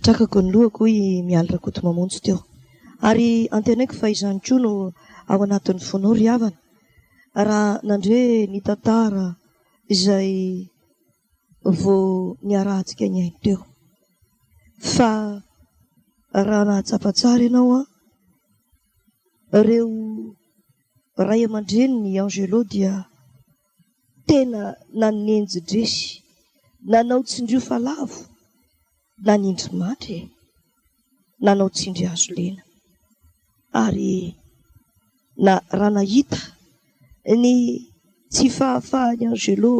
atrakako ny lohako i mialatra koto mamonjy teo ary antenaiko fa izany koa no ao anatin'ny fonao ry havana raha nandre ny tantara izay vao niarahantsika ny ainy teo fa raha nahatsapatsara ianao ireo ray aman-dreny ny Angelo dia tena nanenjy-dresy nanao tsindrio falavo nanindry mandry nanao tsindry azo lena ary raha nahita ny tsy fahafahany Angelo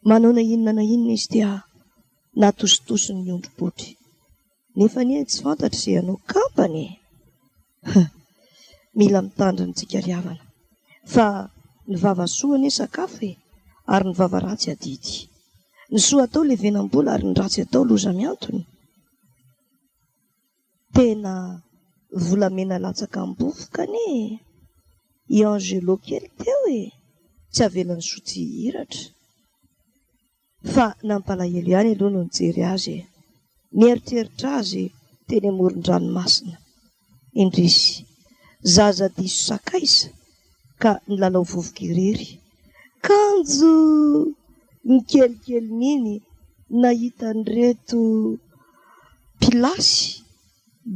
manao na inona izy dia natositosiny ny ondrom-body nefa ny tsy fantatra izay hanao kampany mila mitandrina antsika ry havana fa ny vava soa anie sakafo ary ny vava ratsy adidy ny soa atao le venam-bola ary ny ratsy atao loza miantony tena volamena latsaka ambofoka ane i Angelo kely teo tsy avelany sotsy hiratra fa nampalahelo ihany aloha no nijery azy nieritreritra azy teny amoron-dranomasina indrisy zaza diso sakaisa ka nilalao vovoka irery kanjo ny kelikely niny nahita nyreto pilasy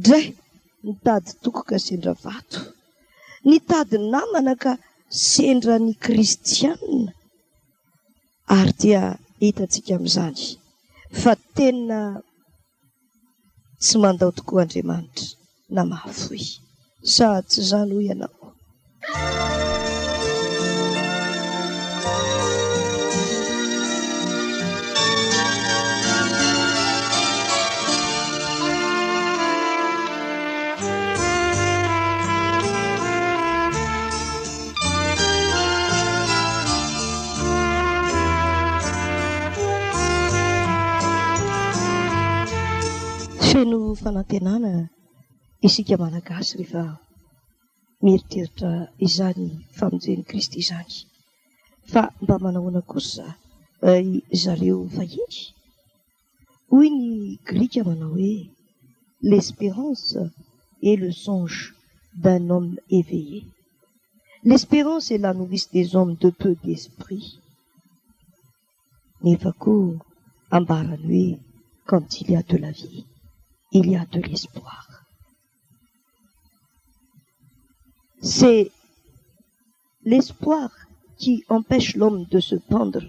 dray nitady tokoka sendra vato nitady namana ka sendra ny kristianina ary dia hitantsika amin'izany fa tena tsy mandao tokoa Andriamanitra na mahafoy sa tsy izany ho ianao feno fanantenana isika malagasy rehefa mieritreritra izany famonjeny Kristy izany fa mba manahoana kosa zareo vahiny hoy ny grika manao hoe l'espérance est le songe d'un homme éveillé. L'espérance est la nourrice des hommes de peu d'esprit nefa koa ambarany hoe quand il y a de la vie il y a de l'espoir. C'est l'espoir qui empêche l'homme de se pendre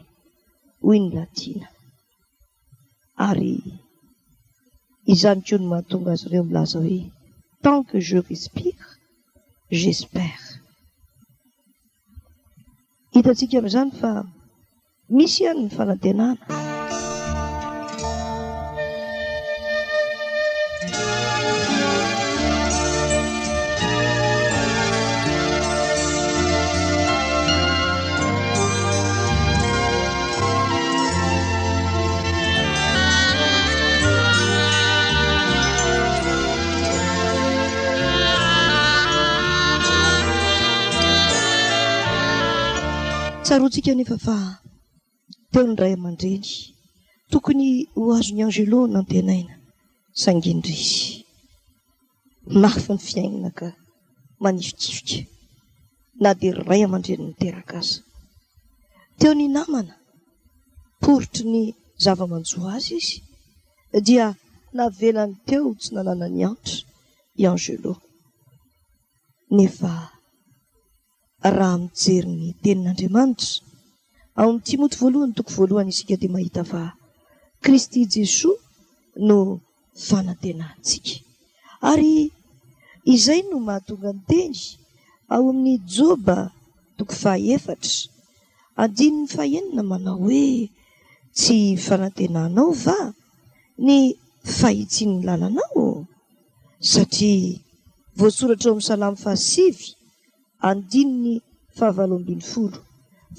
win latine. Ari izany koa no mahatonga azy ireo milaza hoe tant que je respire, j'espère. Hitantsika amin'izany fa misy ihany ny fanantenana. Tsaroantsika nefa fa teo ny ray aman-dreny tokony ho azony Angelo nantenaina sangendrisy mafy ny fiainana ka manifitifika na dia ray aman-dreny niteraka aza teo ny namana poritry ny zava-manjo azy izy dia navelany teo tsy nanana ny antra i Angelo nefa raha mijery ny tenin'Andriamanitra ao amin'ny Timoty voalohany toko voalohany isika dia mahita fa Kristy Jesoa no fanantenantsika ary izay no mahatonga ny teny ao amin'ny Joba toko 4:1 manao hoe tsy fanantenanao va ny fahitsian'ny lalanao satria voasoratra ao amin'ny Salamy 5:7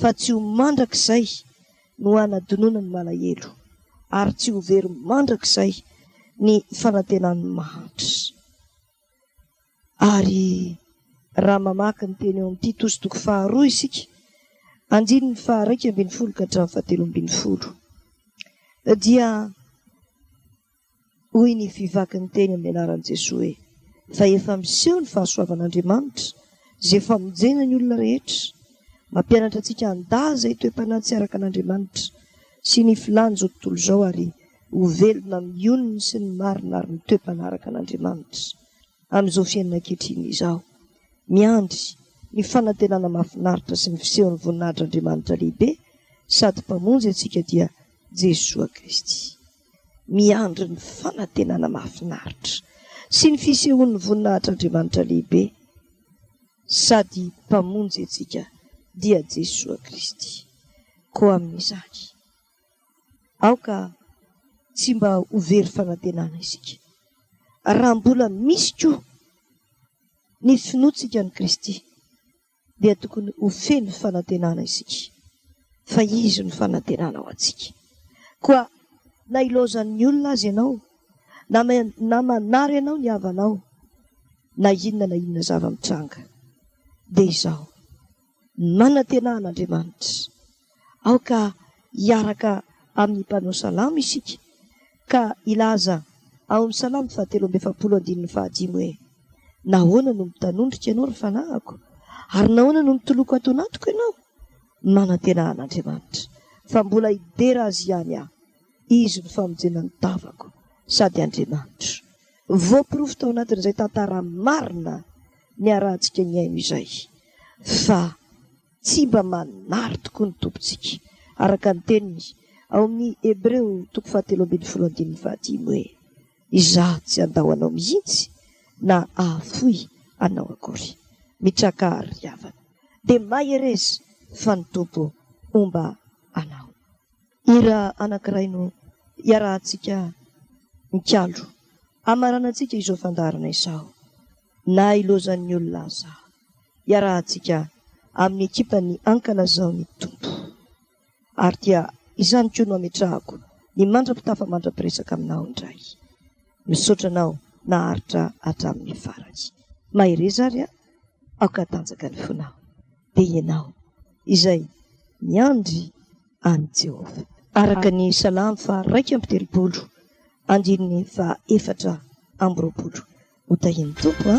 fa tsy ho mandrakizay no anadinoana ny malahelo ary tsy ho very mandrakizay ny fanantenan'ny mahantra. Ary raha mamaky ny teny eo amin'ny Titos toko 2 isika 9:1-7 dia hoy ny fivaky ny teny amin'ny anaran'i Jesosy hoe fa efa miseho ny fahasoavan'Andriamanitra izay famonjena ny olona rehetra, mampianatra antsika handaza itoepanahy tsy araka an'Andriamanitra sy ny filany zao tontolo izao ary ho velona amin'ny onony sy ny marina ary ny toepanaraka an'Andriamanitra. Amin'izao fiainana ankehitriny izao, miandry ny fanantenana mahafinaritra sy ny fisehon'ny voninahitr'Andriamanitra lehibe sady mpamonjy antsika dia Jesosy Kristy. Miandry ny fanantenana mahafinaritra sy ny fisehon'ny voninahitr'Andriamanitra lehibe sady mpamonjy antsika dia Jesosy Kristy. Koa amin'izany aoka tsy mba ho very fanantenana isika raha mbola misy koa ny finoantsika ny Kristy dia tokony ho feno fanantenana isika fa izy ny fanantenana ao antsika. Koa na ilozan'ny olona azy ianao na manary ianao ny havanao na inona zava-mitranga dia izao manantenan'Andriamanitra aoka hiaraka amin'ny mpanao salamo isika ka ilaza ao amin'ny salamo 3:7 hoe nahoana no mitanondrika ianao ry fanahiko ary nahoana no mitoloko ato anatiko ianao. Manantenan'Andriamanitra fa mbola hidera azy ihany aho, izy ny famonjena ny tavako sady Andriamanitra. Voapirofo tao anatin'izay tantara marina ny arahantsika ny aino izay fa tsy mba manary tokoa ny tompontsika araka ny teniny ao amin'ny Hebreo 7:10 hoe izaho tsy andao anao mihitsy na ahafoy anao akory, mitrakary havana dia maherezy fa ny tompo omba anao. Ira anankiray no iarahantsika mikalo amaranantsika izao fandarana izao na ilozan'ny olona aza iarahantsika amin'ny ekipany ankalazao ny tompo ary dia izany koa no ametrahako ny mandra-pitafa mandra-piresaka aminao indray, misaotra anao naharitra hatramin'ny farany. Mahereza ary aoka tanjaka ny fonao dia ianao izay miandry any Jehova araka ny salamo 1:7 ho tahin'ny tompo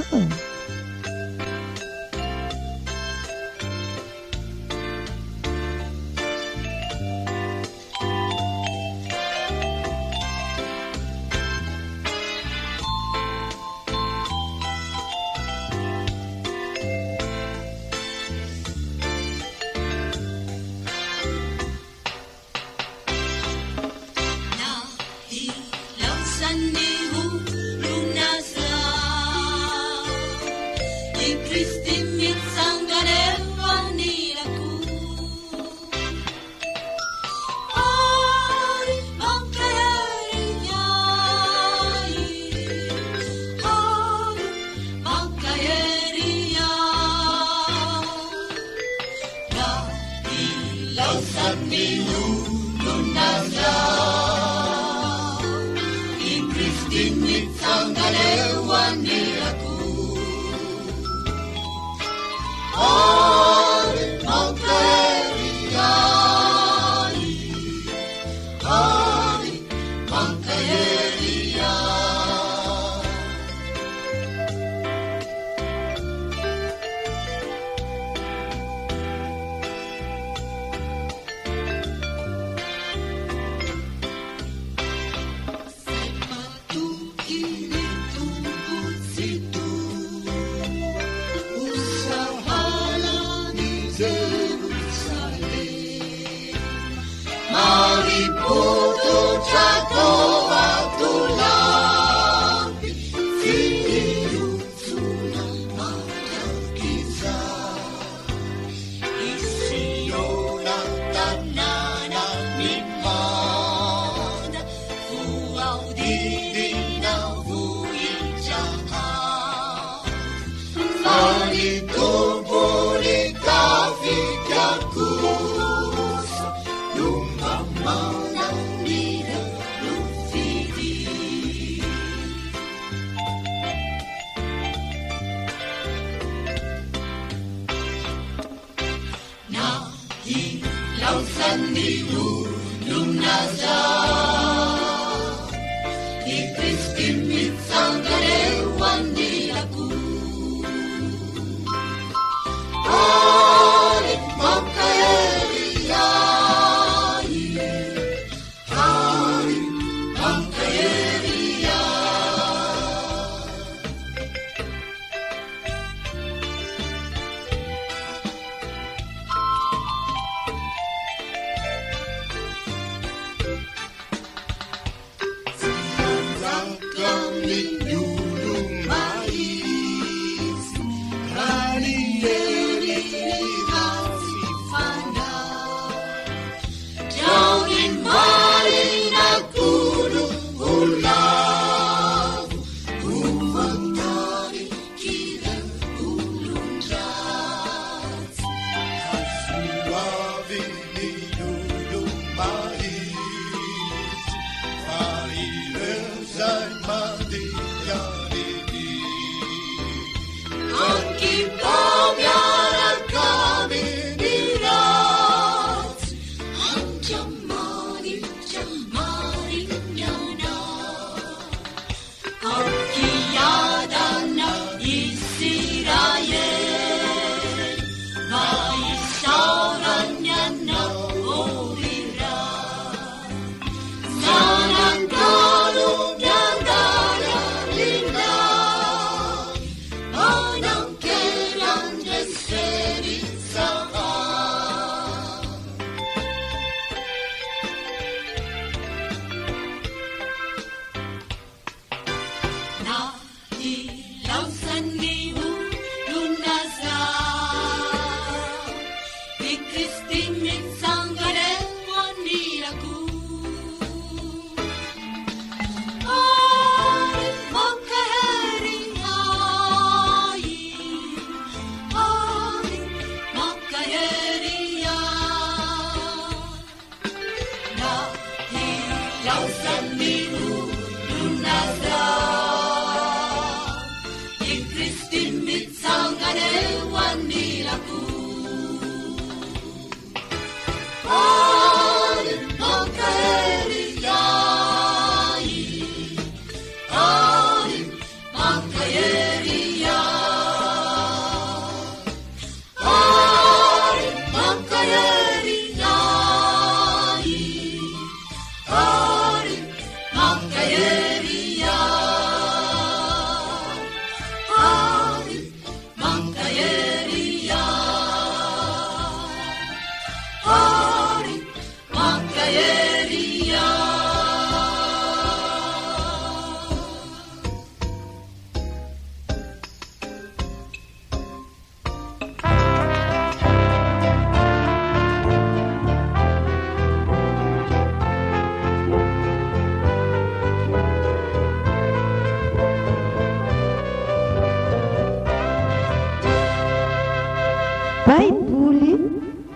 baiboly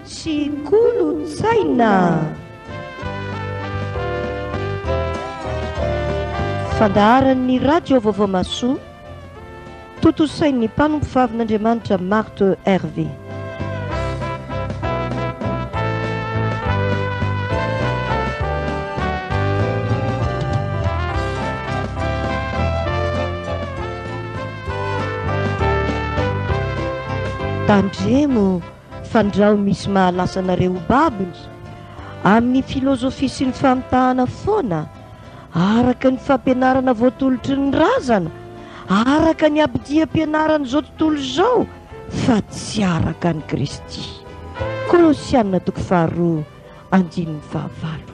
sy kolotsaina. Fandaharan'ny radio vaovao masoa totosain'ny mpanompo favin'Andriamanitra Marthe Hervé. Tandremo fandrao misy mahalasanareo babiny amin'ny filozofia sy ny famitahana foana, araka ny fampianarana voatolotry ny razana, araka ny abdiam-pianarana zao tontolo zao, fa tsy araka ny Kristy. Kolosianina 2:2-5.